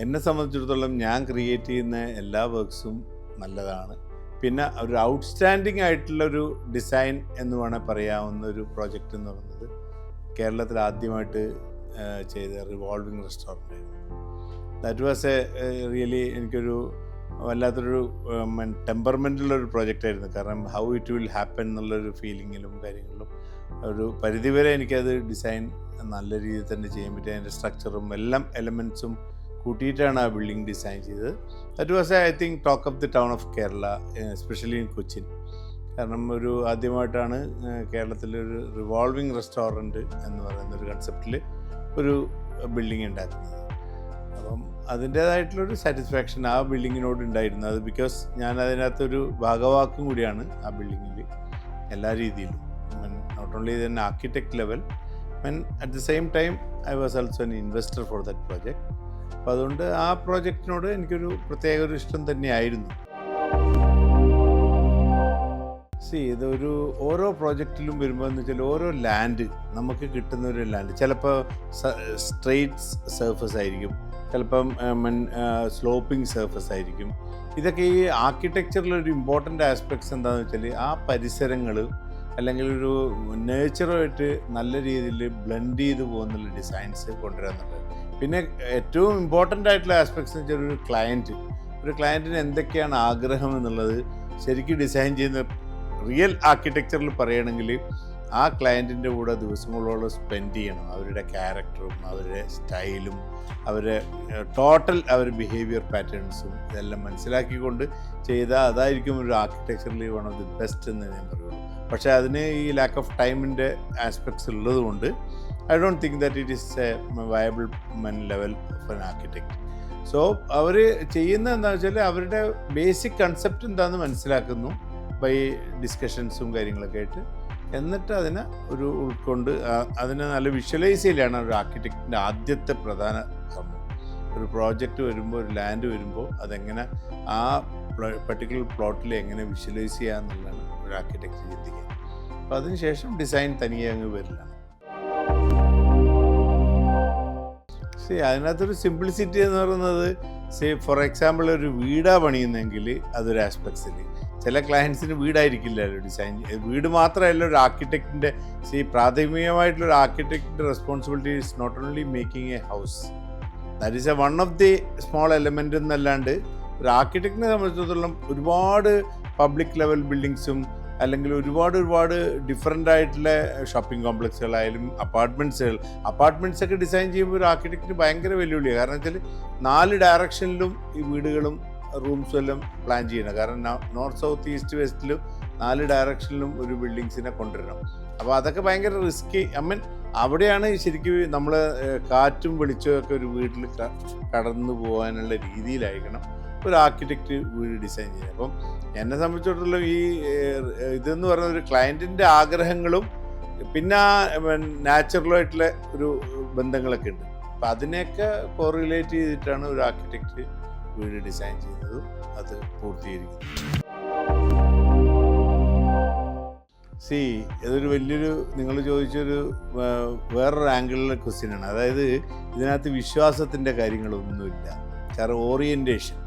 എന്നെ സംബന്ധിച്ചിടത്തോളം ഞാൻ ക്രിയേറ്റ് ചെയ്യുന്ന എല്ലാ വർക്ക്സും നല്ലതാണ്. പിന്നെ ഒരു ഔട്ട്സ്റ്റാൻഡിങ് ആയിട്ടുള്ളൊരു ഡിസൈൻ എന്ന് വേണേൽ പറയാവുന്ന ഒരു പ്രോജക്റ്റ് എന്ന് പറയുന്നത് കേരളത്തിൽ ആദ്യമായിട്ട് ചെയ്ത റിവോൾവിങ് റെസ്റ്റോറൻ്റ് ആയിരുന്നു. ദാറ്റ് വാസ് റിയലി എനിക്കൊരു വല്ലാത്തൊരു ടെമ്പർമെൻറ്റുള്ളൊരു പ്രോജക്റ്റായിരുന്നു. കാരണം ഹൗ ഇറ്റ് വിൽ ഹാപ്പൻ എന്നുള്ളൊരു ഫീലിങ്ങിലും കാര്യങ്ങളിലും ഒരു പരിധിവരെ എനിക്കത് ഡിസൈൻ നല്ല രീതിയിൽ തന്നെ ചെയ്യാൻ പറ്റി. അതിൻ്റെ സ്ട്രക്ചറും എല്ലാം എലമെൻറ്റ്സും കൂട്ടിയിട്ടാണ് ആ ബിൽഡിംഗ് ഡിസൈൻ ചെയ്തത്. That was I think talk of the town of Kerala, especially in Cochin. കാരണം ഒരു ആദ്യമായിട്ടാണ് കേരളത്തിലൊരു റിവോൾവിങ് റെസ്റ്റോറൻറ്റ് എന്ന് പറയുന്ന ഒരു കൺസെപ്റ്റിൽ ഒരു ബിൽഡിംഗ് ഉണ്ടാക്കുന്നത്. അപ്പം അതിൻ്റേതായിട്ടുള്ളൊരു സാറ്റിസ്ഫാക്ഷൻ ആ ബിൽഡിങ്ങിനോട് ഉണ്ടായിരുന്നു. അത് ബിക്കോസ് ഞാൻ അതിനകത്തൊരു ഭാഗവാക്കും കൂടിയാണ് ആ ബിൽഡിങ്ങിൽ എല്ലാ രീതിയിലും. Not only then architect level, at the same time I was also an investor for that project. അപ്പോൾ അതുകൊണ്ട് ആ പ്രോജക്റ്റിനോട് എനിക്കൊരു പ്രത്യേക ഒരു ഇഷ്ടം തന്നെയായിരുന്നു. ഇതൊരു ഓരോ പ്രോജക്റ്റിലും വരുമ്പോൾ എന്ന് വെച്ചാൽ ഓരോ ലാൻഡ് നമുക്ക് കിട്ടുന്ന ഒരു ലാൻഡ് ചിലപ്പോൾ സ്ട്രെയിറ്റ് സർഫസ് ആയിരിക്കും, ചിലപ്പം സ്ലോപ്പിംഗ് സർഫസ് ആയിരിക്കും. ഇതൊക്കെ ഈ ആർക്കിടെക്ചറിലൊരു ഇമ്പോർട്ടൻ്റ് ആസ്പെക്ട്സ് എന്താണെന്ന് വെച്ചാൽ ആ പരിസരങ്ങൾ അല്ലെങ്കിൽ ഒരു നേച്ചറുമായിട്ട് നല്ല രീതിയിൽ ബ്ലെൻഡ് ചെയ്ത് പോകുന്നുള്ള ഡിസൈൻസ് കൊണ്ടുവരാന്നുള്ളത്. പിന്നെ ഏറ്റവും ഇമ്പോർട്ടൻ്റ് ആയിട്ടുള്ള ആസ്പെക്ട്സ് എന്ന് വെച്ചാൽ ഒരു ക്ലയൻറ്റിന് എന്തൊക്കെയാണ് ആഗ്രഹം എന്നുള്ളത് ശരിക്കും ഡിസൈൻ ചെയ്യുന്ന റിയൽ ആർക്കിടെക്ചറിൽ പറയുകയാണെങ്കിൽ ആ ക്ലയൻറ്റിൻ്റെ കൂടെ ദിവസങ്ങളോളം സ്പെൻഡ് ചെയ്യണം. അവരുടെ ക്യാരക്ടറും അവരുടെ സ്റ്റൈലും അവരുടെ ടോട്ടൽ അവരുടെ ബിഹേവിയർ പാറ്റേൺസും ഇതെല്ലാം മനസ്സിലാക്കിക്കൊണ്ട് ചെയ്താൽ അതായിരിക്കും ഒരു ആർക്കിടെക്ചറിൽ വൺ ഓഫ് ദി ബെസ്റ്റ് എന്ന് ഞാൻ പറയുള്ളൂ. പക്ഷേ അതിന് ഈ ലാക്ക് ഓഫ് ടൈമിൻ്റെ ആസ്പെക്ട്സ് ഉള്ളതുകൊണ്ട് I don't think that it is a viable level of an architect. So അവർ ചെയ്യുന്നത് എന്താണെന്ന് വെച്ചാൽ അവരുടെ ബേസിക് കൺസെപ്റ്റ് എന്താണെന്ന് മനസ്സിലാക്കുന്നു ബൈ ഡിസ്കഷൻസും കാര്യങ്ങളൊക്കെ ആയിട്ട്. എന്നിട്ട് അതിനെ ഒരു ഉൾക്കൊണ്ട് അതിനെ നല്ല വിഷ്വലൈസ് ചെയ്യലാണ് ഒരു ആർക്കിടെക്റ്റിൻ്റെ ആദ്യത്തെ പ്രധാന കർമ്മം. ഒരു പ്രോജക്റ്റ് വരുമ്പോൾ, ഒരു ലാൻഡ് വരുമ്പോൾ അതെങ്ങനെ ആ പർട്ടിക്കുലർ പ്ലോട്ടിൽ എങ്ങനെ വിഷ്വലൈസ് ചെയ്യുക എന്നുള്ളതാണ് ഒരു ആർക്കിടെക്റ്റ് ചിന്തിക്കുക. അപ്പോൾ അതിനുശേഷം ഡിസൈൻ തനിയെ അങ്ങ് വരില്ലാണ്. അതിനകത്തൊരു സിംപ്ലിസിറ്റി എന്ന് പറയുന്നത് ഫോർ എക്സാമ്പിൾ ഒരു വീടാ പണിയുന്നെങ്കിൽ അതൊരു ആസ്പെക്ട്സിൽ ചില ക്ലയൻസിന് വീടായിരിക്കില്ലല്ലോ ഡിസൈൻ. വീട് മാത്രമല്ല ഒരു ആർക്കിടെക്റ്റിൻ്റെ പ്രാഥമികമായിട്ടുള്ളൊരു ആർക്കിടെക്റ്റിൻ്റെ responsibility is not only making a house, that is a one of the small element എന്നല്ലാണ്ട് ഒരു ആർക്കിടെക്റ്റിനെ സംബന്ധിച്ചിടത്തോളം ഒരുപാട് പബ്ലിക് ലെവൽ ബിൽഡിങ്സും അല്ലെങ്കിൽ ഒരുപാട് ഡിഫറെൻ്റ് ആയിട്ടുള്ള ഷോപ്പിംഗ് കോംപ്ലക്സുകളായാലും അപ്പാർട്ട്മെൻറ്റ്സൊക്കെ ഡിസൈൻ ചെയ്യുമ്പോൾ ഒരു ആർക്കിടെക്റ്റിന് ഭയങ്കര വെല്ലുവിളിയാണ്. കാരണം വെച്ചാൽ 4 ഡയറക്ഷനിലും ഈ വീടുകളും റൂംസും എല്ലാം പ്ലാൻ ചെയ്യണം. കാരണം നോർത്ത്, സൗത്ത്, ഈസ്റ്റ്, വെസ്റ്റിലും 4 ഡയറക്ഷനിലും ഒരു ബിൽഡിങ്സിനെ കൊണ്ടുവരണം. അപ്പോൾ അതൊക്കെ ഭയങ്കര റിസ്കി. അവിടെയാണ് ശരിക്കും നമ്മൾ കാറ്റും വെളിച്ചവും ഒക്കെ ഒരു വീട്ടിൽ കടന്നു പോകാനുള്ള രീതിയിലായിരിക്കണം ഒരു ആർക്കിടെക്റ്റ് വീട് ഡിസൈൻ ചെയ്യുന്നത്. അപ്പം എന്നെ സംബന്ധിച്ചിടത്തോളം ഈ ഇതെന്ന് പറയുന്ന ഒരു ക്ലയൻറ്റിൻ്റെ ആഗ്രഹങ്ങളും പിന്നെ നാച്ചുറലായിട്ടുള്ള ഒരു ബന്ധങ്ങളൊക്കെ ഉണ്ട്. അപ്പം അതിനെയൊക്കെ കോറിലേറ്റ് ചെയ്തിട്ടാണ് ഒരു ആർക്കിടെക്റ്റ് വീട് ഡിസൈൻ ചെയ്യുന്നതും അത് പൂർത്തീകരിക്കുന്നത്. ഇതൊരു വലിയൊരു നിങ്ങൾ ചോദിച്ചൊരു വേറൊരു ആംഗിളിലെ ക്വസ്റ്റ്യനാണ്. അതായത് ഇതിനകത്ത് വിശ്വാസത്തിൻ്റെ കാര്യങ്ങളൊന്നുമില്ല. കാരണം ഓറിയൻറ്റേഷൻ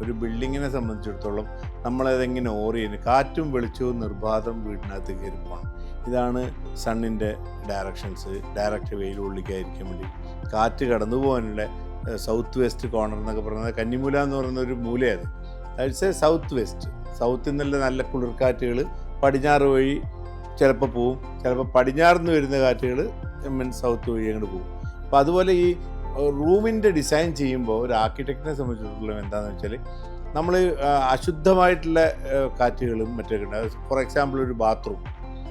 ഒരു ബിൽഡിങ്ങിനെ സംബന്ധിച്ചിടത്തോളം നമ്മളതെങ്ങനെ കാറ്റും വെളിച്ചവും നിർബാധം വീടിനകത്ത് കയറി പോകണം. ഇതാണ് സണ്ണിൻ്റെ ഡയറക്ഷൻസ്. ഡയറക്റ്റ് വെയിൽ ഉള്ളിക്കായിരിക്കാൻ വേണ്ടി കാറ്റ് കടന്നു പോകാനുള്ള സൗത്ത് വെസ്റ്റ് കോർണർ എന്നൊക്കെ പറയുന്നത് കന്നിമൂല എന്ന് പറയുന്ന ഒരു മൂലയാണ്. That's a south west. സൗത്തിൽ നിന്നുള്ള നല്ല കുളിർക്കാറ്റുകൾ പടിഞ്ഞാറ് വഴി ചിലപ്പോൾ പോവും, ചിലപ്പോൾ പടിഞ്ഞാറ് നിന്ന് വരുന്ന കാറ്റുകൾ സൗത്ത് വഴി അങ്ങോട്ട് പോകും. അപ്പോൾ അതുപോലെ ഈ റൂമിൻ്റെ ഡിസൈൻ ചെയ്യുമ്പോൾ ഒരു ആർക്കിടെക്റ്റിനെ സംബന്ധിച്ചിടത്തോളം എന്താണെന്ന് വെച്ചാൽ നമ്മൾ അശുദ്ധമായിട്ടുള്ള കാറ്റുകളും മറ്റൊക്കെ ഉണ്ട്. ഫോർ എക്സാമ്പിൾ ഒരു ബാത്റൂം.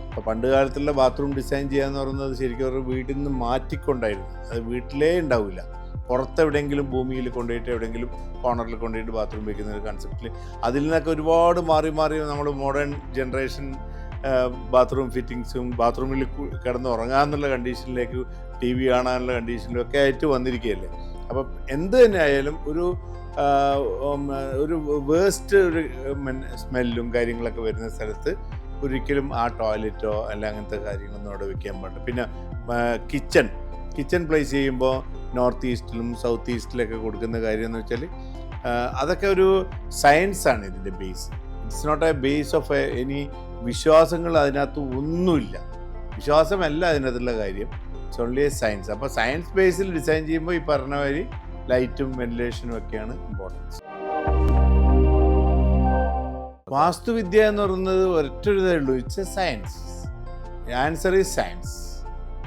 അപ്പോൾ പണ്ട് കാലത്തുള്ള ബാത്റൂം ഡിസൈൻ ചെയ്യാന്ന് പറയുന്നത് ശരിക്കും ഒരു വീട്ടിൽ നിന്ന് മാറ്റിക്കൊണ്ടായിരുന്നു. അത് വീട്ടിലേ ഉണ്ടാവില്ല, പുറത്തെവിടെയെങ്കിലും ഭൂമിയിൽ കൊണ്ടുപോയിട്ട് എവിടെയെങ്കിലും കോർണറിൽ കൊണ്ടുപോയിട്ട് ബാത്റൂം വയ്ക്കുന്ന ഒരു കൺസെപ്റ്റിൽ അതിൽ നിന്നൊക്കെ ഒരുപാട് മാറി നമ്മൾ മോഡേൺ ജനറേഷൻ ബാത്റൂം ഫിറ്റിങ്സും ബാത്റൂമിൽ കിടന്ന് ഉറങ്ങാമെന്നുള്ള കണ്ടീഷനിലേക്ക് ടി വി കാണാനുള്ള കണ്ടീഷനിലും ഒക്കെ ആയിട്ട് വന്നിരിക്കുകയല്ലേ. അപ്പം എന്ത് തന്നെ ആയാലും ഒരു വേസ്റ്റ് ഒരു സ്മെല്ലും കാര്യങ്ങളൊക്കെ വരുന്ന സ്ഥലത്ത് ഒരിക്കലും ആ ടോയ്ലറ്റോ അല്ല അങ്ങനത്തെ കാര്യങ്ങളൊന്നും അവിടെ വെക്കാൻ പാടില്ല. പിന്നെ കിച്ചൺ പ്ലേസ് ചെയ്യുമ്പോൾ നോർത്ത് ഈസ്റ്റിലും സൗത്ത് ഈസ്റ്റിലൊക്കെ കൊടുക്കുന്ന കാര്യം എന്ന് വെച്ചാൽ അതൊക്കെ ഒരു സയൻസാണ് ഇതിൻ്റെ base. It's not a base of any വിശ്വാസങ്ങൾ അതിനകത്ത് ഒന്നുമില്ല. വിശ്വാസമല്ല അതിനകത്തുള്ള കാര്യം, ഇറ്റ്സ് ഓൺലി എ സയൻസ്. അപ്പോൾ സയൻസ് ബേസിൽ ഡിസൈൻ ചെയ്യുമ്പോൾ ഈ പറഞ്ഞ മാതിരി ലൈറ്റും വെന്റിലേഷനും ഒക്കെയാണ് ഇമ്പോർട്ടൻസ്. വാസ്തുവിദ്യ എന്ന് പറയുന്നത് ഒരൊറ്റൊരിതേ ഉള്ളൂ, it's A science. Answer is science,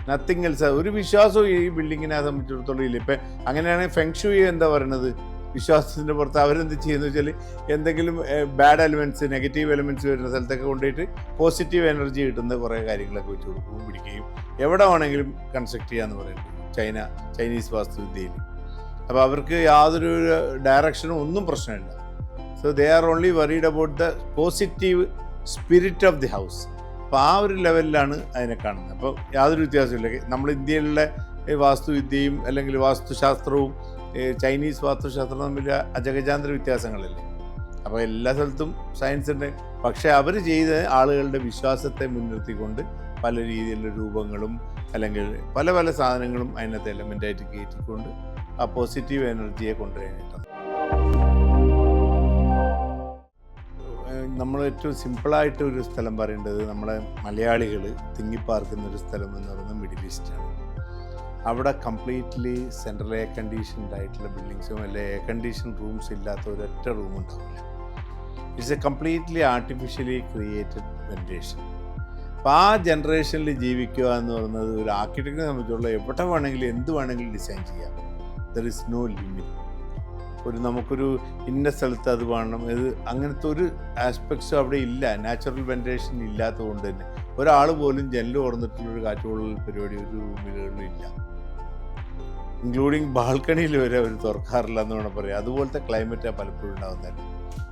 nothing else. ഒരു വിശ്വാസവും ഈ ബിൽഡിങ്ങിനെ സംബന്ധിച്ചിടത്തോളം ഇല്ല. ഇപ്പം അങ്ങനെയാണെങ്കിൽ ഫെങ്ഷുയി എന്താ പറയുന്നത്, വിശ്വാസത്തിൻ്റെ പുറത്ത് അവരെന്ത് ചെയ്യുന്നു വെച്ചാൽ എന്തെങ്കിലും ബാഡ് എലിമെൻറ്റ്സ്, നെഗറ്റീവ് എലിമെൻറ്റ്സ് വരുന്ന സ്ഥലത്തൊക്കെ കൊണ്ടുപോയിട്ട് പോസിറ്റീവ് എനർജി കിട്ടുന്ന കുറേ കാര്യങ്ങളൊക്കെ വെച്ച് കൊടുക്കുകയും പിടിക്കുകയും എവിടെ വേണമെങ്കിലും കൺസ്ട്രക്ട് ചെയ്യാമെന്ന് പറയുന്നത് ചൈനീസ് വാസ്തുവിദ്യയിൽ. അപ്പോൾ അവർക്ക് യാതൊരു ഡയറക്ഷനും ഒന്നും പ്രശ്നമില്ല. So they are only worried about the positive spirit of the house. അപ്പോൾ ആ ഒരു ലെവലിലാണ് അതിനെ കാണുന്നത്. അപ്പോൾ യാതൊരു വ്യത്യാസമില്ല. നമ്മൾ ഇന്ത്യയിലുള്ള വാസ്തുവിദ്യയും അല്ലെങ്കിൽ വാസ്തുശാസ്ത്രവും ചൈനീസ് വാസ്തുശാസ്ത്രം തമ്മിൽ അജഗജാന്തര വ്യത്യാസങ്ങളില്ലേ. അപ്പോൾ എല്ലാ സ്ഥലത്തും സയൻസ് ഉണ്ട്. പക്ഷേ അവർ ചെയ്ത ആളുകളുടെ വിശ്വാസത്തെ മുൻനിർത്തിക്കൊണ്ട് പല രീതിയിലുള്ള രൂപങ്ങളും അല്ലെങ്കിൽ പല പല സാധനങ്ങളും അതിനകത്ത് എലമെൻ്റായിട്ട് കയറ്റിക്കൊണ്ട് ആ പോസിറ്റീവ് എനർജിയെ കൊണ്ടുവരാനായിട്ടാണ്. നമ്മൾ ഏറ്റവും സിമ്പിളായിട്ട് ഒരു സ്ഥലം പറയേണ്ടത് നമ്മളെ മലയാളികൾ തിങ്ങിപ്പാർക്കുന്ന ഒരു സ്ഥലം എന്ന് പറയുന്നത് മിഡിൽ ഈസ്റ്റാണ്. അവിടെ കംപ്ലീറ്റ്ലി സെൻട്രൽ എയർ കണ്ടീഷൻഡ് ആയിട്ടുള്ള ബിൽഡിങ്സും അല്ലെ എയർ കണ്ടീഷൻ റൂംസ് ഇല്ലാത്ത ഒരൊറ്റ റൂം ഉണ്ടാവില്ല. It's A completely artificially created ventilation. അപ്പോൾ ആ ജനറേഷനിൽ ജീവിക്കുക എന്ന് പറയുന്നത് ഒരു ആർക്കിടെക്റ്റിനെ സംബന്ധിച്ചുള്ള എവിടെ വേണമെങ്കിലും എന്ത് വേണമെങ്കിലും ഡിസൈൻ ചെയ്യാം. There is no limit. നമുക്കൊരു ഇന്ന സ്ഥലത്ത് അത് വേണം, ഇത് അങ്ങനത്തെ ഒരു ആസ്പെക്ട്സും അവിടെ ഇല്ല. നാച്ചുറൽ വെന്റിലേഷൻ ഇല്ലാത്തത് കൊണ്ട് തന്നെ ഒരാൾ പോലും ജനൽ തുറന്നിട്ടുള്ളൊരു കാറ്റുകൊള്ളൽ പരിപാടി ഒരു റൂമിലുകളിലും ഇല്ല. ഇൻക്ലൂഡിങ് ബാൽക്കണിയിൽ വരെ അവർ തുറക്കാറില്ല എന്ന് വേണം പറയാം. അതുപോലത്തെ ക്ലൈമറ്റാണ് പലപ്പോഴും ഉണ്ടാകുന്നത്.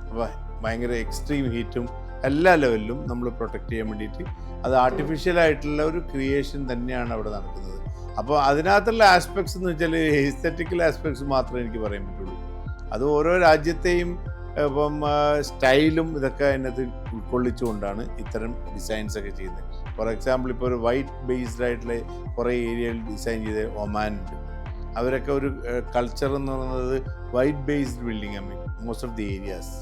അപ്പോൾ ഭയങ്കര എക്സ്ട്രീം ഹീറ്റും എല്ലാ ലെവലിലും നമ്മൾ പ്രൊട്ടക്റ്റ് ചെയ്യാൻ വേണ്ടിയിട്ട് അത് ആർട്ടിഫിഷ്യലായിട്ടുള്ള ഒരു ക്രിയേഷൻ തന്നെയാണ് അവിടെ നടക്കുന്നത്. അപ്പോൾ അതിനകത്തുള്ള ആസ്പെക്ട്സ് എന്ന് വെച്ചാൽ എസ്തെറ്റിക്കൽ ആസ്പെക്ട്സ് മാത്രമേ എനിക്ക് പറയാൻ പറ്റുള്ളൂ. അത് ഓരോ രാജ്യത്തെയും ഇപ്പം സ്റ്റൈലും ഇതൊക്കെ അതിനകത്ത് ഉൾക്കൊള്ളിച്ചുകൊണ്ടാണ് ഇത്തരം ഡിസൈൻസൊക്കെ ചെയ്യുന്നത്. ഫോർ എക്സാമ്പിൾ ഇപ്പോൾ ഒരു വൈറ്റ് ബേസ്ഡ് ആയിട്ടുള്ള കുറേ ഏരിയയിൽ ഡിസൈൻ ചെയ്ത ഒമാനുണ്ട്. അവരൊക്കെ ഒരു കൾച്ചർ എന്ന് പറയുന്നത് white based building. Most of the areas.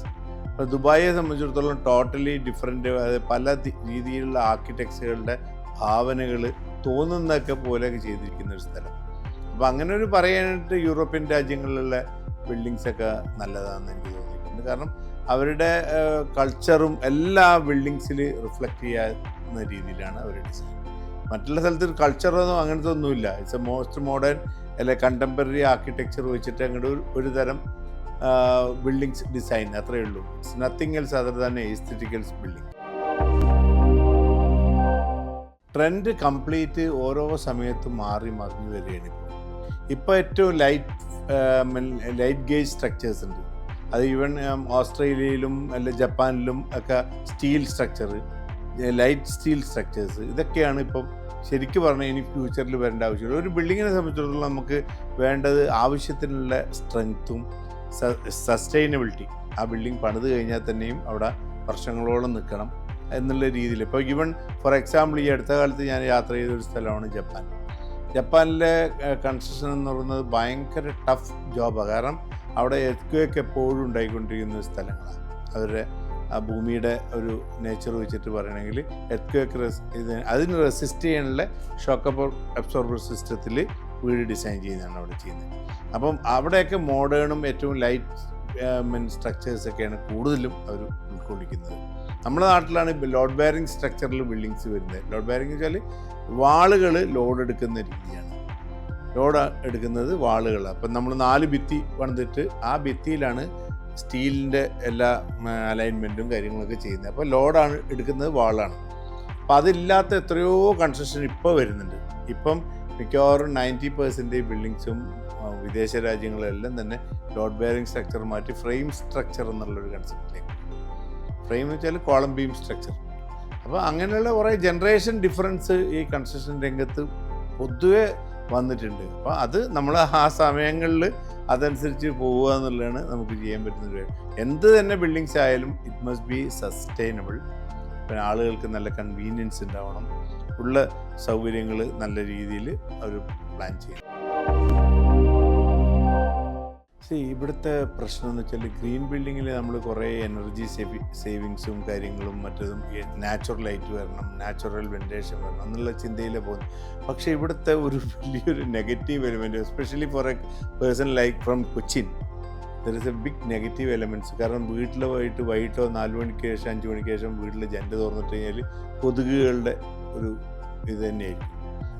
അപ്പോൾ ദുബായിയെ സംബന്ധിച്ചിടത്തോളം ടോട്ടലി ഡിഫറെൻറ്റ്, പല രീതിയിലുള്ള ആർക്കിടെക്ചറുകളുടെ ഭാവനകൾ തോന്നുന്നതൊക്കെ പോലെയൊക്കെ ചെയ്തിരിക്കുന്ന ഒരു സ്ഥലം. അപ്പോൾ അങ്ങനെ ഒരു പറയാനായിട്ട് യൂറോപ്യൻ രാജ്യങ്ങളിലുള്ള ബിൽഡിങ്സൊക്കെ നല്ലതാണെന്ന് എനിക്ക് തോന്നിയിട്ടുണ്ട്. കാരണം അവരുടെ കൾച്ചറും എല്ലാ ബിൽഡിങ്സിൽ റിഫ്ലക്റ്റ് ചെയ്യാവുന്ന രീതിയിലാണ് അവർ ഡിസൈൻ. മറ്റുള്ള സ്ഥലത്ത് കൾച്ചറൊന്നും അങ്ങനത്തെ ഒന്നുമില്ല. ഇറ്റ്സ് എ മോസ്റ്റ് മോഡേൺ അല്ലെ കണ്ടംപററി ആർക്കിടെക്ചർ വെച്ചിട്ട് അങ്ങോട്ട് ഒരു തരം ബിൽഡിങ്സ് ഡിസൈൻ, അത്രയേ ഉള്ളൂ. It's nothing else other than aestheticals building. Trend complete ഓരോ സമയത്തും മാറി മറിഞ്ഞു വരികയാണ്. ഇപ്പോൾ ഏറ്റവും ലൈറ്റ് ഗേജ് സ്ട്രക്ചേഴ്സ് ഉണ്ട്. അത് ഈവൻ ഓസ്ട്രേലിയയിലും അല്ലെ ജപ്പാനിലും ഒക്കെ steel structure, light steel structures, ഇതൊക്കെയാണ് ഇപ്പം ശരിക്കും പറഞ്ഞാൽ ഇനി ഫ്യൂച്ചറിൽ വരേണ്ട ആവശ്യമില്ല. ഒരു ബിൽഡിങ്ങിനെ സംബന്ധിച്ചിടത്തോളം നമുക്ക് വേണ്ടത് ആവശ്യത്തിനുള്ള സ്ട്രെങ്ത്തും സസ്റ്റൈനബിലിറ്റി. ആ ബിൽഡിംഗ് പണിത് കഴിഞ്ഞാൽ തന്നെയും അവിടെ വർഷങ്ങളോളം നിൽക്കണം എന്നുള്ള രീതിയിൽ. ഇപ്പോൾ ഈവൻ ഫോർ എക്സാമ്പിൾ ഈ അടുത്ത കാലത്ത് ഞാൻ യാത്ര ചെയ്തൊരു സ്ഥലമാണ് ജപ്പാൻ. ജപ്പാനിലെ കൺസ്ട്രക്ഷൻ എന്ന് പറയുന്നത് ഭയങ്കര ടഫ് ജോബാണ്. കാരണം അവിടെ എർത്ത്ക്വേക്ക് എപ്പോഴും ഉണ്ടായിക്കൊണ്ടിരിക്കുന്ന സ്ഥലങ്ങളാണ്. അവരുടെ ആ ഭൂമിയുടെ ഒരു നേച്ചർ വെച്ചിട്ട് പറയണമെങ്കിൽ എർത്ത്ക്വേക്ക് അതിന് റെസിസ്റ്റ് ചെയ്യാനുള്ള ഷോക്ക് അബ്സോർബർ സിസ്റ്റത്തിൽ വീട് ഡിസൈൻ ചെയ്യുന്നതാണ് അവിടെ ചെയ്യുന്നത്. അപ്പം അവിടെയൊക്കെ മോഡേണും ഏറ്റവും ലൈറ്റ് സ്ട്രക്ചേഴ്സൊക്കെയാണ് കൂടുതലും അവർ ഉൾക്കൊള്ളിക്കുന്നത്. നമ്മുടെ നാട്ടിലാണ് ലോഡ് ബെയറിംഗ് സ്ട്രക്ചറിൽ ബിൽഡിങ്സ് വരുന്നത്. ലോഡ് ബെയറിംഗ് വെച്ചാൽ വാളുകൾ ലോഡ് എടുക്കുന്ന രീതിയാണ്. ലോഡ് എടുക്കുന്നത് വാളുകളാണ്. അപ്പം നമ്മൾ 4 ഭിത്തി പണിതിട്ട് ആ ഭിത്തിയിലാണ് സ്റ്റീലിൻ്റെ എല്ലാ അലൈൻമെൻറ്റും കാര്യങ്ങളൊക്കെ ചെയ്യുന്നത്. അപ്പോൾ ലോഡാണ് എടുക്കുന്നത് വാളാണ്. അപ്പോൾ അതില്ലാത്ത എത്രയോ കൺസ്ട്രക്ഷൻ ഇപ്പോൾ വരുന്നുണ്ട്. ഇപ്പം മിക്കവാറും 90% ബിൽഡിങ്സും വിദേശ രാജ്യങ്ങളിലെല്ലാം തന്നെ ലോഡ് ബെയറിംഗ് സ്ട്രക്ചർ മാറ്റി ഫ്രെയിം സ്ട്രക്ചർ എന്നുള്ളൊരു കൺസെപ്റ്റിലേക്ക്. ഫ്രെയിം എന്ന് വെച്ചാൽ കോളം ബീം സ്ട്രക്ചർ. അപ്പോൾ അങ്ങനെയുള്ള കുറേ ജനറേഷൻ ഡിഫറൻസ് ഈ കൺസ്ട്രക്ഷൻ രംഗത്ത് പൊതുവെ വന്നിട്ടുണ്ട്. അപ്പോൾ അത് നമ്മൾ ആ സമയങ്ങളിൽ അതനുസരിച്ച് പോവുക എന്നുള്ളതാണ് നമുക്ക് ചെയ്യാൻ പറ്റുന്നത്. എന്ത് തന്നെ ബിൽഡിങ്സ് ആയാലും ഇറ്റ് മസ്റ്റ് ബി സസ്റ്റൈനബിൾ. പിന്നെ ആളുകൾക്ക് നല്ല കൺവീനിയൻസ് ഉണ്ടാവണം, ഉള്ള സൗകര്യങ്ങൾ നല്ല രീതിയിൽ അവർ പ്ലാൻ ചെയ്യണം. ഇവിടുത്തെ പ്രശ്നം എന്ന് വെച്ചാൽ ഗ്രീൻ ബിൽഡിങ്ങിൽ നമ്മൾ കുറേ എനർജി സേവിങ്സും കാര്യങ്ങളും മറ്റതും നാച്ചുറലായിട്ട് വരണം, നാച്ചുറൽ വെന്റിലേഷൻ വരണം എന്നുള്ള ചിന്തയിലേ പോകുന്നു. പക്ഷേ ഇവിടുത്തെ ഒരു വലിയൊരു negative element, especially for a person like from Cochin, there is a big negative elements. കാരണം വീട്ടിൽ വൈകിട്ടോ 4 മണിക്ക് ശേഷം 5 മണിക്ക് ശേഷം വീട്ടിൽ ജനൽ തുറന്നിട്ട് കഴിഞ്ഞാൽ കൊതുകുകളുടെ ഒരു ഇത് തന്നെയായിരിക്കും.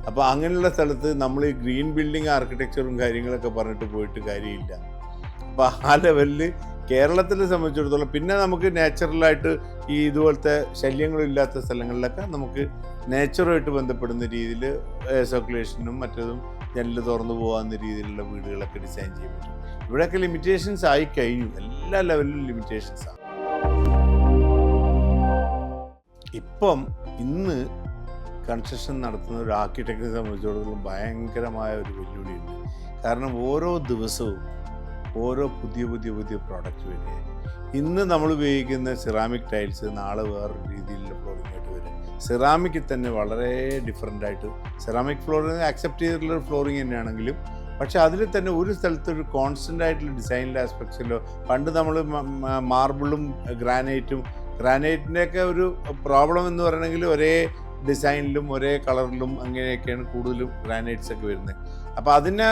അപ്പോൾ അങ്ങനെയുള്ള സ്ഥലത്ത് നമ്മൾ ഈ ഗ്രീൻ ബിൽഡിങ് ആർക്കിടെക്ചറും കാര്യങ്ങളൊക്കെ പറഞ്ഞിട്ട് പോയിട്ട് കാര്യമില്ല. അപ്പോൾ ആ ലെവലിൽ കേരളത്തിനെ സംബന്ധിച്ചിടത്തോളം പിന്നെ നമുക്ക് നാച്ചുറലായിട്ട് ഈ ഇതുപോലത്തെ ശല്യങ്ങളില്ലാത്ത സ്ഥലങ്ങളിലൊക്കെ നമുക്ക് നേച്ചറുമായിട്ട് ബന്ധപ്പെടുന്ന രീതിയിൽ എയർ സർക്കുലേഷനും മറ്റതും ജനൽ തുറന്നു പോകാവുന്ന രീതിയിലുള്ള വീടുകളൊക്കെ ഡിസൈൻ ചെയ്യാൻ പറ്റും. ഇവിടെയൊക്കെ ലിമിറ്റേഷൻസ് ആയി കഴിഞ്ഞു, എല്ലാ ലെവലിലും ലിമിറ്റേഷൻസ് ആണ്. ഇപ്പം ഇന്ന് കൺസ്ട്രക്ഷൻ നടത്തുന്ന ഒരു ആർക്കിടെക്റ്റിനെ സംബന്ധിച്ചിടത്തോളം ഭയങ്കരമായ ഒരു വെല്ലുവിളിയുണ്ട്. കാരണം ഓരോ ദിവസവും ഓരോ പുതിയ പ്രോഡക്റ്റ് വരിക. ഇന്ന് നമ്മൾ ഉപയോഗിക്കുന്ന സിറാമിക് ടൈൽസ് നാളെ വേറൊരു രീതിയിലുള്ള ഫ്ലോറിംഗ് ആയിട്ട് വരും. സിറാമിക്കിൽ തന്നെ വളരെ ഡിഫറെൻ്റ് ആയിട്ട്, സെറാമിക് ഫ്ലോറിംഗ് അക്സെപ്റ്റ് ചെയ്തിട്ടുള്ള ഫ്ലോറിംഗ് തന്നെയാണെങ്കിലും പക്ഷെ അതിൽ തന്നെ ഒരു സ്ഥലത്ത് ഒരു കോൺസ്റ്റൻ്റ് ആയിട്ടുള്ള ഡിസൈനിൻ്റെ ആസ്പെക്ട്സിലോ, പണ്ട് നമ്മൾ മാർബിളും ഗ്രാനൈറ്റിൻ്റെയൊക്കെ ഒരു പ്രോബ്ലം എന്ന് പറയണമെങ്കിൽ ഒരേ ഡിസൈനിലും ഒരേ കളറിലും അങ്ങനെയൊക്കെയാണ് കൂടുതലും ഗ്രാനൈറ്റ്സ് ഒക്കെ വരുന്നത്. അപ്പോൾ അതിനെ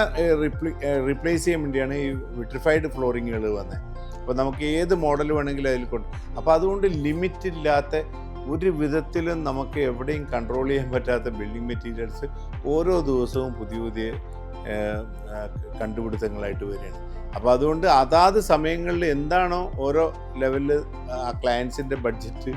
റീപ്ലേസ് ചെയ്യാൻ വേണ്ടിയാണ് ഈ വിട്രിഫൈഡ് ഫ്ലോറിങ്ങുകൾ വന്നത്. അപ്പോൾ നമുക്ക് ഏത് മോഡൽ വേണമെങ്കിലും അതിൽ കൊണ്ട്, അപ്പോൾ അതുകൊണ്ട് ലിമിറ്റ് ഇല്ലാത്ത ഒരു വിധത്തിലും നമുക്ക് എവിടെയും കൺട്രോൾ ചെയ്യാൻ പറ്റാത്ത ബിൽഡിംഗ് മെറ്റീരിയൽസ് ഓരോ ദിവസവും പുതിയ കണ്ടുപിടുത്തങ്ങളായിട്ട് വരികയാണ്. അപ്പോൾ അതുകൊണ്ട് അതാത് സമയങ്ങളിൽ എന്താണോ ഓരോ ലെവലിൽ ആ ക്ലയൻസിൻ്റെ ബഡ്ജറ്റ്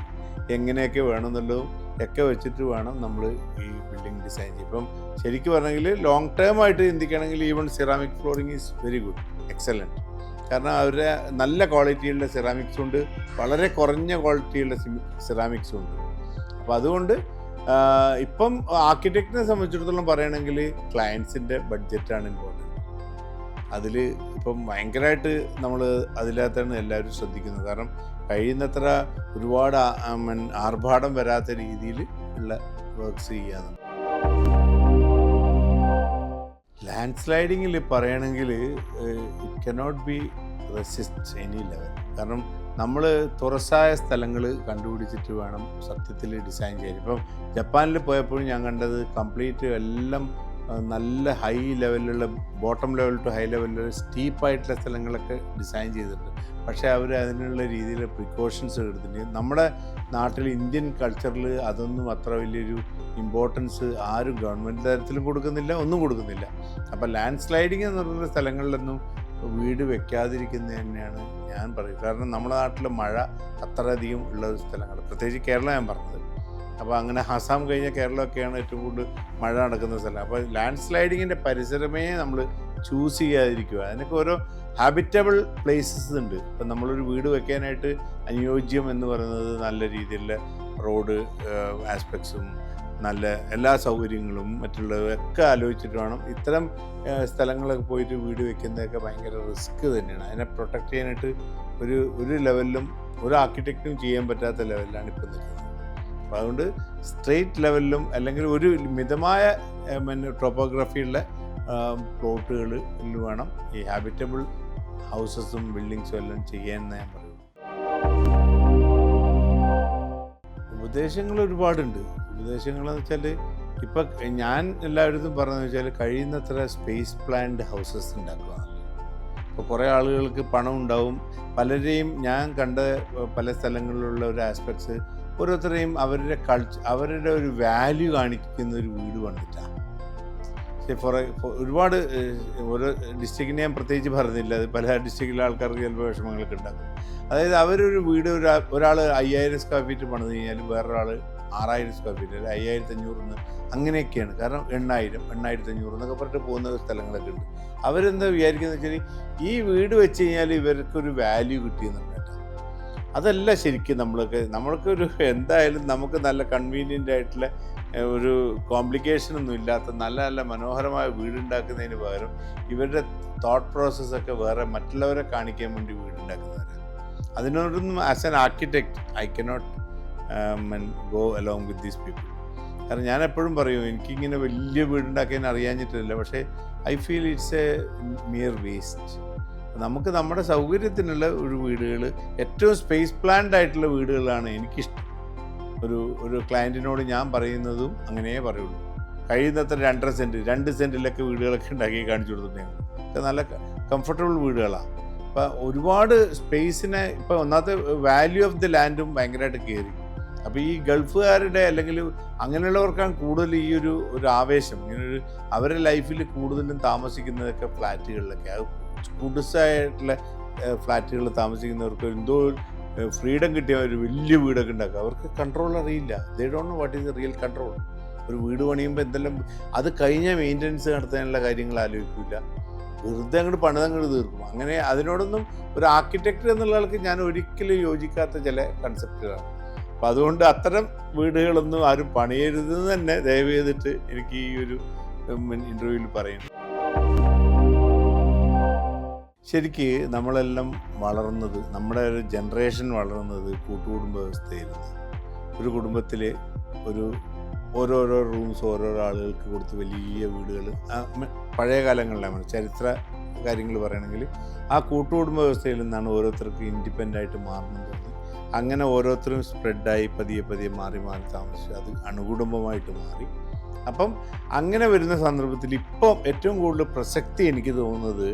എങ്ങനെയൊക്കെ വേണമെന്നുള്ളതും ഒക്കെ വെച്ചിട്ട് വേണം നമ്മൾ ഈ ബിൽഡിംഗ് ഡിസൈൻ ചെയ്യും. ഇപ്പം ശരിക്കും പറഞ്ഞെങ്കിൽ ലോങ് ടേം ആയിട്ട് ചിന്തിക്കുകയാണെങ്കിൽ even ceramic flooring is very good, excellent. കാരണം അവരുടെ നല്ല ക്വാളിറ്റിയുള്ള സിറാമിക്സും ഉണ്ട്, വളരെ കുറഞ്ഞ ക്വാളിറ്റിയുള്ള സിറാമിക്സും ഉണ്ട്. അപ്പോൾ അതുകൊണ്ട് ഇപ്പം ആർക്കിടെക്റ്റിനെ സംബന്ധിച്ചിടത്തോളം പറയുകയാണെങ്കിൽ ക്ലയൻസിൻ്റെ ബഡ്ജറ്റാണ് ഇമ്പോർട്ടൻറ്റ്. അതിൽ ഇപ്പം ഭയങ്കരമായിട്ട് നമ്മൾ അതിനകത്താണ് എല്ലാവരും ശ്രദ്ധിക്കുന്നത്. കാരണം കഴിയുന്നത്ര ഒരുപാട് ആർഭാടം വരാത്ത രീതിയിൽ ഉള്ള വർക്ക്സ് ചെയ്യാന്ന്. ലാൻഡ് സ്ലൈഡിങ്ങിൽ പറയുകയാണെങ്കിൽ it cannot be resist any level. കാരണം നമ്മൾ തുറസായ സ്ഥലങ്ങൾ കണ്ടുപിടിച്ചിട്ട് വേണം സത്യത്തിൽ ഡിസൈൻ ചെയ്യാൻ. ഇപ്പം ജപ്പാനിൽ പോയപ്പോഴും ഞാൻ കണ്ടത് കംപ്ലീറ്റ് എല്ലാം നല്ല ഹൈ ലെവലിലുള്ള, ബോട്ടം ലെവൽ ടു ഹൈ ലെവലിലുള്ള സ്റ്റീപ്പായിട്ടുള്ള സ്ഥലങ്ങളൊക്കെ ഡിസൈൻ ചെയ്തിട്ടുണ്ട്. പക്ഷേ അവർ അതിനുള്ള രീതിയിൽ പ്രിക്കോഷൻസ് എടുത്തിട്ടുണ്ട്. നമ്മുടെ നാട്ടിൽ ഇന്ത്യൻ കൾച്ചറിൽ അതൊന്നും അത്ര വലിയൊരു ഇമ്പോർട്ടൻസ് ആരും ഗവൺമെൻറ് തരത്തിലും കൊടുക്കുന്നില്ല, ഒന്നും കൊടുക്കുന്നില്ല. അപ്പോൾ ലാൻഡ് സ്ലൈഡിങ് എന്ന് പറയുന്ന സ്ഥലങ്ങളിലൊന്നും വീട് വെക്കാതിരിക്കുന്നത് തന്നെയാണ് ഞാൻ പറയും. കാരണം നമ്മുടെ നാട്ടിൽ മഴ അത്രയധികം ഉള്ള ഒരു സ്ഥലങ്ങൾ, പ്രത്യേകിച്ച് കേരളം ഞാൻ പറഞ്ഞത്. അപ്പോൾ അങ്ങനെ ആസാം കഴിഞ്ഞ കേരളമൊക്കെയാണ് ഏറ്റവും കൂടുതൽ മഴ നടക്കുന്ന സ്ഥലം. അപ്പോൾ ലാൻഡ് സ്ലൈഡിങ്ങിൻ്റെ പരിസരമേ നമ്മൾ ചൂസ് ചെയ്യാതിരിക്കുക. അതിനൊക്കെ ഓരോ ഹാബിറ്റബിൾ പ്ലേസസ് ഉണ്ട്. ഇപ്പം നമ്മളൊരു വീട് വെക്കാനായിട്ട് അനുയോജ്യം എന്ന് പറയുന്നത് നല്ല രീതിയിലുള്ള റോഡ് ആസ്പെക്ട്സും നല്ല എല്ലാ സൗകര്യങ്ങളും മറ്റുള്ളതൊക്കെ ആലോചിച്ചിട്ട് വേണം. ഇത്തരം സ്ഥലങ്ങളൊക്കെ പോയിട്ട് വീട് വെക്കുന്നതൊക്കെ ഭയങ്കര റിസ്ക് തന്നെയാണ്. അതിനെ പ്രൊട്ടക്റ്റ് ചെയ്യാനായിട്ട് ഒരു ലെവലിലും ഒരു ആർക്കിടെക്റ്റും ചെയ്യാൻ പറ്റാത്ത ലെവലിലാണ് ഇപ്പം നിൽക്കുന്നത്. അപ്പോൾ അതുകൊണ്ട് സ്ട്രെയിറ്റ് ലെവലിലും അല്ലെങ്കിൽ ഒരു മിതമായ ടോപ്പോഗ്രഫിയുള്ള പ്ലോട്ടുകളിൽ വേണം ഈ ഹാബിറ്റബിൾ ഹൗസസും ബിൽഡിങ്സും എല്ലാം ചെയ്യാമെന്ന് ഞാൻ പറയും. ഉപദേശങ്ങൾ ഒരുപാടുണ്ട്. ഉപദേശങ്ങളെന്ന് വെച്ചാൽ ഇപ്പം ഞാൻ എല്ലാവരും പറഞ്ഞതെന്ന് വെച്ചാൽ കഴിയുന്നത്ര സ്പേസ് പ്ലാൻഡ് ഹൗസസ് ഉണ്ടാക്കുക. ഇപ്പോൾ കുറേ ആളുകൾക്ക് പണം ഉണ്ടാവും. പലരെയും ഞാൻ കണ്ട പല സ്ഥലങ്ങളിലുള്ള ഒരു ആസ്പെക്ട്സ് ഓരോരുത്തരെയും അവരുടെ ഒരു വാല്യൂ കാണിക്കുന്ന ഒരു വീട് പണിതിട്ടാണ്. ഒരുപാട് ഓരോ ഡിസ്ട്രിക്റ്റിനെ ഞാൻ പ്രത്യേകിച്ച് പറഞ്ഞില്ല, അത് പല ഡിസ്ട്രിക്റ്റിലെ ആൾക്കാർക്ക് ചിലപ്പോൾ വിഷമങ്ങളൊക്കെ ഉണ്ടാകും. അതായത് അവരൊരു വീട് ഒരാൾ 5000 സ്ക്വയർ ഫീറ്റ് പണിത് കഴിഞ്ഞാൽ വേറൊരാൾ 6000 സ്ക്വയർ ഫീറ്റ്, അല്ലെങ്കിൽ 5500 അങ്ങനെയൊക്കെയാണ്. കാരണം 8000, 8500 എന്നൊക്കെ പറഞ്ഞിട്ട് പോകുന്ന സ്ഥലങ്ങളൊക്കെ ഉണ്ട്. അവരെന്താ വിചാരിക്കുന്നത് വെച്ചാൽ ഈ വീട് വെച്ച് കഴിഞ്ഞാൽ ഇവർക്കൊരു വാല്യൂ കിട്ടിയെന്നുണ്ട്. അതല്ല ശരിക്കും നമ്മൾക്കൊരു എന്തായാലും നമുക്ക് നല്ല കൺവീനിയൻ്റ് ആയിട്ടുള്ള ഒരു കോംപ്ലിക്കേഷനൊന്നും ഇല്ലാത്ത നല്ല നല്ല മനോഹരമായ വീടുണ്ടാക്കുന്നതിന് പകരം ഇവരുടെ തോട്ട് പ്രോസസ്സൊക്കെ വേറെ മറ്റുള്ളവരെ കാണിക്കാൻ വേണ്ടി വീടുണ്ടാക്കുന്നവരാണ്. അതിനോടൊന്നും as an architect I cannot go along with these people. കാരണം ഞാൻ എപ്പോഴും പറയും, എനിക്കിങ്ങനെ വലിയ വീടുണ്ടാക്കാൻ അറിയാഞ്ഞിട്ടില്ല, പക്ഷേ I feel it's a mere waste. നമുക്ക് നമ്മുടെ സൗകര്യത്തിനുള്ള ഒരു വീടുകൾ, ഏറ്റവും സ്പേസ് പ്ലാൻഡ് ആയിട്ടുള്ള വീടുകളാണ് എനിക്കിഷ്ടം. ഒരു ക്ലയൻറ്റിനോട് ഞാൻ പറയുന്നതും അങ്ങനെ പറയുള്ളൂ. കഴിയുന്നത്ര 2.5 സെൻറ്റ് 2 സെൻറ്റിലൊക്കെ വീടുകളൊക്കെ ഉണ്ടാക്കി കാണിച്ചു കൊടുത്തിട്ടുണ്ട്. ഒക്കെ നല്ല കംഫർട്ടബിൾ വീടുകളാണ്. അപ്പം ഒരുപാട് സ്പേസിനെ, ഇപ്പോൾ ഒന്നാമത്തെ വാല്യൂ ഓഫ് ദി ലാൻഡും ഭയങ്കരമായിട്ട് കയറി. അപ്പോൾ ഈ ഗൾഫുകാരുടെ അല്ലെങ്കിൽ അങ്ങനെയുള്ളവർക്കാണ് കൂടുതൽ ഈ ഒരു ആവേശം. ഇങ്ങനൊരു അവരുടെ ലൈഫിൽ കൂടുതലും താമസിക്കുന്നതൊക്കെ ഫ്ലാറ്റുകളിലൊക്കെ, കുടുസായിട്ടുള്ള ഫ്ലാറ്റുകളിൽ താമസിക്കുന്നവർക്ക് എന്തോ ഫ്രീഡം കിട്ടിയ ഒരു വലിയ വീടൊക്കെ ഉണ്ടാക്കുക. അവർക്ക് കൺട്രോൾ അറിയില്ല. They don't know what is the real control. ഒരു വീട് പണിയുമ്പോൾ എന്തെല്ലാം അത് കഴിഞ്ഞ മെയിൻ്റനൻസ് നടത്താനുള്ള കാര്യങ്ങൾ ആലോചിക്കില്ല. വെറുതെ അങ്ങോട്ട് പണിതങ്ങോട്ട് തീർക്കും. അങ്ങനെ അതിനോടൊന്നും ഒരു ആർക്കിടെക്ട് എന്നുള്ള ആൾക്ക് ഞാൻ ഒരിക്കലും യോജിക്കാത്ത ചില കൺസെപ്റ്റുകളാണ്. അപ്പം അതുകൊണ്ട് അത്തരം വീടുകളൊന്നും ആരും പണിയരുതെന്ന് തന്നെ ദയവ് ചെയ്തിട്ട് എനിക്ക് ഈ ഒരു ഇൻ്റർവ്യൂവിൽ പറയുന്നു. ശരിക്ക് നമ്മളെല്ലാം വളർന്നത്, നമ്മുടെ ഒരു ജനറേഷൻ വളർന്നത് കൂട്ടുകുടുംബ വ്യവസ്ഥയിലാണ്. ഒരു കുടുംബത്തിൽ ഓരോരോ റൂംസ് ഓരോരോ ആളുകൾക്ക് കൊടുത്ത് വലിയ വീടുകൾ, പഴയ കാലങ്ങളിലാണ് ചരിത്ര കാര്യങ്ങൾ പറയുകയാണെങ്കിൽ ആ കൂട്ടുകുടുംബ വ്യവസ്ഥയിൽ നിന്നാണ് ഓരോരുത്തർക്ക് ഇൻഡിപെൻഡൻ്റ് ആയിട്ട് മാറുന്നത്. അങ്ങനെ ഓരോരുത്തരും സ്പ്രെഡായി പതിയെ മാറി താമസിച്ചു. അത് അണുകുടുംബമായിട്ട് മാറി. അപ്പം അങ്ങനെ വരുന്ന സന്ദർഭത്തിൽ ഇപ്പം ഏറ്റവും കൂടുതൽ പ്രസക്തി എനിക്ക് തോന്നുന്നത്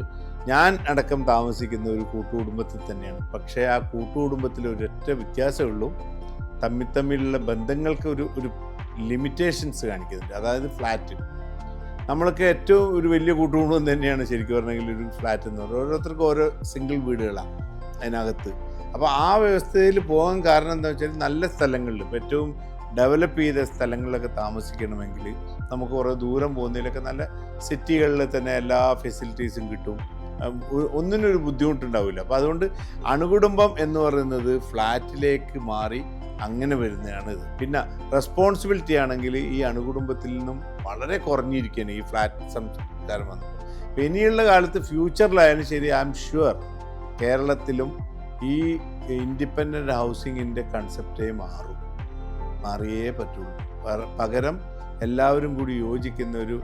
ഞാൻ അടക്കം താമസിക്കുന്ന ഒരു കൂട്ടുകുടുംബത്തിൽ തന്നെയാണ്. പക്ഷേ ആ കൂട്ടുകുടുംബത്തിൽ ഒരൊറ്റ വ്യത്യാസമുള്ളൂ, തമ്മിലുള്ള ബന്ധങ്ങൾക്ക് ഒരു ലിമിറ്റേഷൻസ് കാണിക്കുന്നുണ്ട്. അതായത് ഫ്ലാറ്റ്, നമ്മൾക്ക് ഏറ്റവും ഒരു വലിയ കൂട്ടുകുടുംബം തന്നെയാണ് ശരിക്കും പറഞ്ഞെങ്കിൽ ഒരു ഫ്ലാറ്റ് എന്ന് പറയുന്നത്. ഓരോരുത്തർക്കും ഓരോ സിംഗിൾ വീടുകളാണ് അതിനകത്ത്. അപ്പോൾ ആ വ്യവസ്ഥയിൽ പോകാൻ കാരണം എന്താ വെച്ചാൽ നല്ല സ്ഥലങ്ങളിൽ, ഇപ്പോൾ ഏറ്റവും ഡെവലപ്പ് ചെയ്ത സ്ഥലങ്ങളിലൊക്കെ താമസിക്കണമെങ്കിൽ നമുക്ക് കുറേ ദൂരം പോകുന്നതിലൊക്കെ നല്ല സിറ്റികളിൽ തന്നെ എല്ലാ ഫെസിലിറ്റീസും കിട്ടും, ഒന്നിനൊരു ബുദ്ധിമുട്ടുണ്ടാവില്ല. അപ്പോൾ അതുകൊണ്ട് അണുകുടുംബം എന്ന് പറയുന്നത് ഫ്ലാറ്റിലേക്ക് മാറി അങ്ങനെ വരുന്നതാണ് ഇത്. പിന്നെ റെസ്പോൺസിബിലിറ്റി ആണെങ്കിൽ ഈ അണുകുടുംബത്തിൽ നിന്നും വളരെ കുറഞ്ഞിരിക്കുകയാണ് ഈ ഫ്ലാറ്റ് സംസ്കാരം വന്നത്. അപ്പോൾ ഇനിയുള്ള കാലത്ത് ഫ്യൂച്ചറിലായാലും ശരി, ഐ എം ഷുവർ കേരളത്തിലും ഈ ഇൻഡിപെൻഡൻ്റ് ഹൗസിങ്ങിൻ്റെ കൺസെപ്റ്റേ മാറിയേ പറ്റുള്ളൂ. പകരം എല്ലാവരും കൂടി യോജിക്കുന്ന ഒരു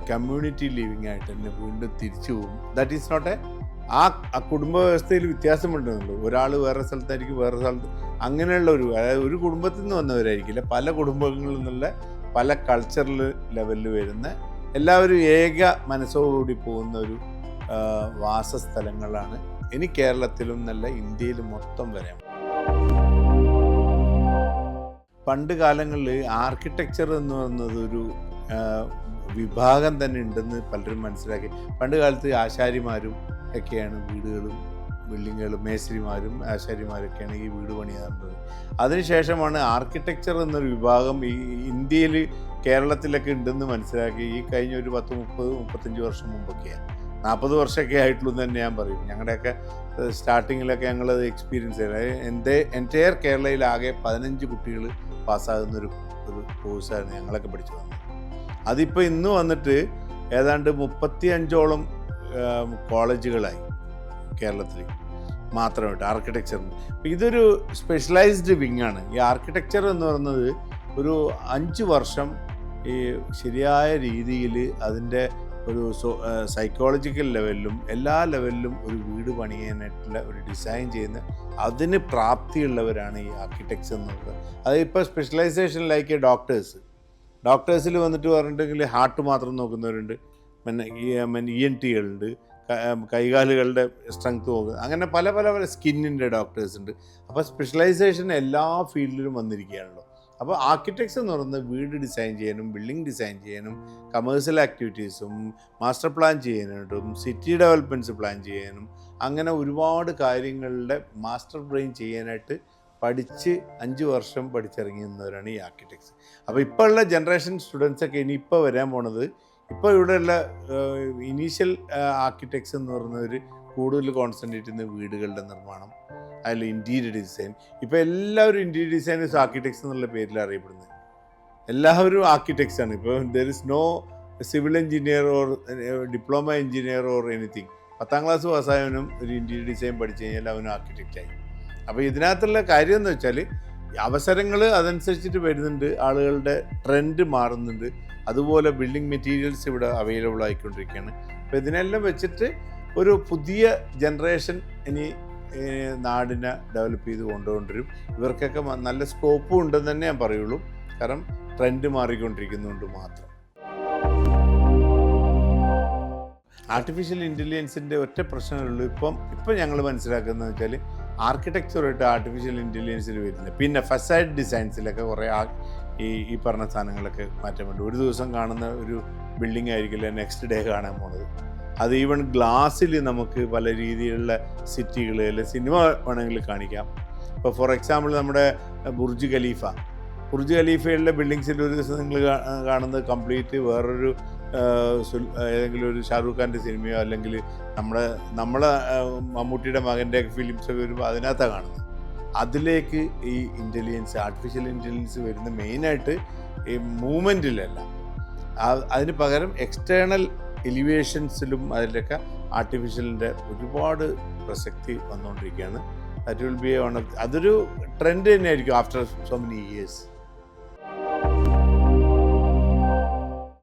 കമ്മ്യൂണിറ്റി ലിവിങ് ആയിട്ട് തന്നെ വീണ്ടും തിരിച്ചു പോകും. ദാറ്റ് ഈസ് നോട്ട് ആ കുടുംബ വ്യവസ്ഥയിൽ വ്യത്യാസമുണ്ടെന്നുള്ളൂ. ഒരാൾ വേറെ സ്ഥലത്തായിരിക്കും, വേറെ സ്ഥലത്ത് അങ്ങനെയുള്ള അതായത് ഒരു കുടുംബത്തിൽ നിന്ന് വന്നവരായിരിക്കില്ല, പല കുടുംബങ്ങളിൽ നിന്നുള്ള പല കൾച്ചറൽ ലെവലിൽ വരുന്ന എല്ലാവരും ഏക മനസ്സോടുകൂടി പോകുന്ന ഒരു വാസസ്ഥലങ്ങളാണ് ഇനി കേരളത്തിലും നല്ല ഇന്ത്യയിലും മൊത്തം വരാം. പണ്ട് കാലങ്ങളിൽ ആർക്കിടെക്ചർ എന്ന് പറയുന്നത് ഒരു വിഭാഗം തന്നെ ഉണ്ടെന്ന് പലരും മനസ്സിലാക്കി. പണ്ട് കാലത്ത് ആശാരിമാരും ഒക്കെയാണ് വീടുകളും ബിൽഡിങ്ങുകളും, മേസ്ത്രിമാരും ആശാരിമാരൊക്കെയാണ് ഈ വീട് പണിയാറുള്ളത്. അതിനുശേഷമാണ് ആർക്കിടെക്ചർ എന്നൊരു വിഭാഗം ഈ ഇന്ത്യയിൽ കേരളത്തിലൊക്കെ ഉണ്ടെന്ന് മനസ്സിലാക്കി ഈ കഴിഞ്ഞ ഒരു 10-30-35 വർഷം മുമ്പൊക്കെയാണ്. 40 വർഷമൊക്കെ ആയിട്ടുള്ളൂ എന്ന് തന്നെ ഞാൻ പറയും. ഞങ്ങളുടെയൊക്കെ സ്റ്റാർട്ടിങ്ങിലൊക്കെ ഞങ്ങളത് എക്സ്പീരിയൻസ് ചെയ്തത്. എൻറ്റയർ കേരളയിൽ ആകെ 15 കുട്ടികൾ പാസ്സാകുന്നൊരു കോഴ്സായിരുന്നു ഞങ്ങളൊക്കെ പഠിച്ചു വന്നത്. അതിപ്പോൾ ഇന്ന് വന്നിട്ട് ഏതാണ്ട് 35ഓളം കോളേജുകളായി കേരളത്തിൽ മാത്രമായിട്ട് ആർക്കിടെക്ചറിന്. അപ്പോൾ ഇതൊരു സ്പെഷ്യലൈസ്ഡ് വിങ്ങാണ്. ഈ ആർക്കിടെക്ചർ എന്ന് പറയുന്നത് ഒരു 5 വർഷം ഈ ശരിയായ രീതിയിൽ അതിൻ്റെ ഒരു സൈക്കോളജിക്കൽ ലെവലിലും എല്ലാ ലെവലിലും ഒരു വീട് പണിയാനായിട്ടുള്ള ഒരു ഡിസൈൻ ചെയ്യുന്ന അതിന് പ്രാപ്തിയുള്ളവരാണ് ഈ ആർക്കിടെക്ട്സ് എന്നുള്ളത്. അതിപ്പോൾ സ്പെഷ്യലൈസേഷനിലേക്ക് ഡോക്ടേഴ്സിൽ വന്നിട്ട് പറഞ്ഞിട്ടുണ്ടെങ്കിൽ ഹാർട്ട് മാത്രം നോക്കുന്നവരുണ്ട്, പിന്നെ ENT കളുണ്ട്, കൈകാലുകളുടെ സ്ട്രെങ്ത് നോക്കുക, അങ്ങനെ പല സ്കിന്നിൻ്റെ ഡോക്ടേഴ്സ് ഉണ്ട്. അപ്പോൾ സ്പെഷ്യലൈസേഷൻ എല്ലാ ഫീൽഡിലും വന്നിരിക്കുകയാണല്ലോ. അപ്പോൾ ആർക്കിടെക്ട്സ് എന്ന് പറയുന്നത് വീട് ഡിസൈൻ ചെയ്യാനും ബിൽഡിംഗ് ഡിസൈൻ ചെയ്യാനും കമേഴ്ഷ്യൽ ആക്ടിവിറ്റീസും മാസ്റ്റർ പ്ലാൻ ചെയ്യാനായിട്ടും സിറ്റി ഡെവലപ്മെൻറ്റ്സ് പ്ലാൻ ചെയ്യാനും അങ്ങനെ ഒരുപാട് കാര്യങ്ങളുടെ മാസ്റ്റർ ബ്രെയിൻ ചെയ്യാനായിട്ട് പഠിച്ച് 5 വർഷം പഠിച്ചിറങ്ങുന്നവരാണ് ഈ ആർക്കിടെക്ട്സ്. അപ്പോൾ ഇപ്പോൾ ഉള്ള ജനറേഷൻ സ്റ്റുഡൻസൊക്കെ ഇനിയിപ്പോൾ വരാൻ പോണത്, ഇപ്പോൾ ഇവിടെയുള്ള ഇനീഷ്യൽ ആർക്കിടെക്ട്സ് എന്ന് പറയുന്നവർ കൂടുതൽ കോൺസെൻട്രേറ്റ് ചെയ്യുന്ന വീടുകളുടെ നിർമ്മാണം, അതിൽ ഇൻറ്റീരിയർ ഡിസൈൻ. ഇപ്പോൾ എല്ലാവരും ഇൻറ്റീരിയർ ഡിസൈനേഴ്സ് ആർക്കിടെക്ട്സ് എന്നുള്ള പേരിൽ അറിയപ്പെടുന്നത്. എല്ലാവരും ആർക്കിടെക്ട്സ് ആണ്. ഇപ്പോൾ there is no civil engineer or diploma engineer or anything. 10ാം ക്ലാസ് പാസ്സായവനും ഒരു ഇൻറ്റീരിയർ ഡിസൈൻ പഠിച്ചു കഴിഞ്ഞാൽ അവനും ആർക്കിടെക്റ്റായി. അപ്പോൾ ഇതിനകത്തുള്ള കാര്യം എന്ന് വെച്ചാൽ അവസരങ്ങൾ അതനുസരിച്ചിട്ട് വരുന്നുണ്ട്, ആളുകളുടെ ട്രെൻഡ് മാറുന്നുണ്ട്, അതുപോലെ ബിൽഡിംഗ് മെറ്റീരിയൽസ് ഇവിടെ അവൈലബിൾ ആയിക്കൊണ്ടിരിക്കുകയാണ്. അപ്പോൾ ഇതിനെല്ലാം വെച്ചിട്ട് ഒരു പുതിയ ജനറേഷൻ ഇനി നാടിനെ ഡെവലപ്പ് ചെയ്ത് കൊണ്ടുകൊണ്ടിരും. ഇവർക്കൊക്കെ നല്ല സ്കോപ്പും ഉണ്ടെന്ന് തന്നെ ഞാൻ പറയുള്ളൂ. കാരണം ട്രെൻഡ് മാറിക്കൊണ്ടിരിക്കുന്നുണ്ട് മാത്രം. ആർട്ടിഫിഷ്യൽ ഇൻ്റലിജൻസിൻ്റെ ഒറ്റ പ്രശ്നമുള്ളൂ. ഇപ്പം ഞങ്ങൾ മനസ്സിലാക്കുന്നത് വെച്ചാൽ ആർക്കിടെക്ചറായിട്ട് ആർട്ടിഫിഷ്യൽ ഇൻ്റലിജൻസിൽ വരുന്നത്. പിന്നെ ഫസാഡ് ഡിസൈൻസിലൊക്കെ കുറേ ഈ പറഞ്ഞ സാധനങ്ങളൊക്കെ മാറ്റം വേണ്ടി. ഒരു ദിവസം കാണുന്ന ഒരു ബിൽഡിംഗ് ആയിരിക്കില്ല നെക്സ്റ്റ് ഡേ കാണാൻ പോണത്. അത് ഈവൻ ഗ്ലാസ്സിൽ നമുക്ക് പല രീതിയിലുള്ള സിറ്റികൾ അല്ലെങ്കിൽ സിനിമ വേണമെങ്കിൽ കാണിക്കാം. ഇപ്പോൾ ഫോർ എക്സാമ്പിൾ നമ്മുടെ ബുർജ് ഖലീഫയുടെ ബിൽഡിങ്സിൽ ഒരു ദിവസം നിങ്ങൾ കാണുന്നത് കംപ്ലീറ്റ് വേറൊരു ഏതെങ്കിലും ഒരു ഷാറൂഖ് ഖാൻ്റെ സിനിമയോ അല്ലെങ്കിൽ നമ്മളെ മമ്മൂട്ടിയുടെ മകൻ്റെ ഫിലിംസൊക്കെ വരുമ്പോൾ അതിനകത്താണ് കാണുന്നത്. അതിലേക്ക് ഈ ആർട്ടിഫിഷ്യൽ ഇൻ്റലിജൻസ് വരുന്ന മെയിനായിട്ട് ഈ മൂവ്മെൻറ്റിലല്ല, അതിന് പകരം എക്സ്റ്റേണൽ എലിവേഷൻസിലും അതിലൊക്കെ ആർട്ടിഫിഷ്യലിൻ്റെ ഒരുപാട് പ്രസക്തി വന്നുകൊണ്ടിരിക്കുകയാണ്. ദാറ്റ് വിൽ ബി അതൊരു ട്രെൻഡ് തന്നെയായിരിക്കും ആഫ്റ്റർ സോ മെനി ഇയേഴ്സ്.